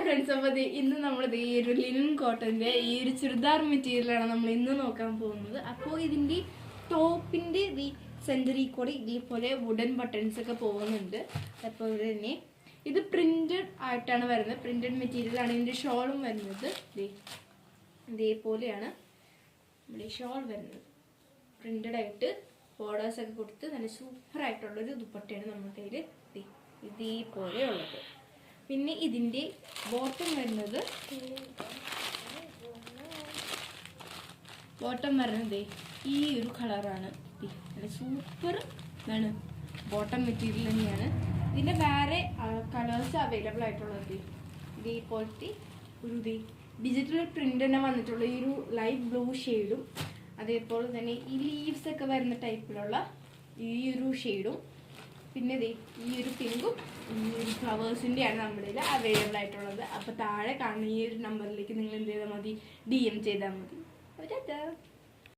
Friends, അപ്പോൾ ഇന്ന് നമ്മൾ ഈ ഒരു ലിനൻ കോട്ടന്റെ ഈ ഒരു ചുരിദാർ മെറ്റീരിയലാണ് നമ്മൾ ഇന്ന് നോക്കാൻ പോകുന്നത്. അപ്പോൾ ഇതിന്റെ ടോപ്പിന്റെ ഈ സെന്ററിൽ കൂടെ ഇതേപോലെ വുഡൻ ബട്ടൺസ് ഒക്കെ പോകുന്നുണ്ട്. അപ്പോൾ ഇവിടെ തന്നെ ഇത് പ്രിന്റഡ് ആയിട്ടാണ് വരുന്നത്, പ്രിന്റഡ് മെറ്റീരിയൽ ആണ്. ഇതിന്റെ ഷോളും വരുന്നത് ഇതേപോലെയാണ് നമ്മുടെ ഷോൾ വരുന്നത്. പ്രിന്റഡ് ആയിട്ട് ബോർഡേഴ്സ് ഒക്കെ കൊടുത്ത് നല്ല സൂപ്പർ ആയിട്ടുള്ളൊരു ദുപ്പട്ടയാണ് നമ്മുടെ കയ്യിൽ ഇതേപോലെയുള്ളത്. പിന്നെ ഇതിന്റെ ബോട്ടം വരുന്നത് ഈ ഒരു കളറാണ്. നല്ല സൂപ്പർ ആണ്, ബോട്ടം മെറ്റീരിയൽ തന്നെയാണ്. ഇതിന്റെ വേറെ കളേഴ്സ് അവൈലബിൾ ആയിട്ടുള്ളത് ഇതേപോലത്തെ ഒരു ഡിജിറ്റൽ പ്രിന്റ് തന്നെ വന്നിട്ടുള്ള ഈ ഒരു ലൈറ്റ് ബ്ലൂ ഷെയ്ഡും, അതേപോലെ തന്നെ ഈ ലീവ്സ് ഒക്കെ വരുന്ന ടൈപ്പിലുള്ള ഈ ഒരു ഷെയ്ഡും, പിന്നെ ഈ ഒരു പിങ്കും ഈ ഒരു ഫ്ലവേഴ്സിൻ്റെയാണ് നമ്മുടെ കയ്യിൽ അവൈലബിൾ ആയിട്ടുള്ളത്. അപ്പോൾ താഴെ കാണുന്ന ഈ ഒരു നമ്പറിലേക്ക് നിങ്ങൾ എന്ത് ചെയ്താൽ മതി, DM ചെയ്താൽ മതി.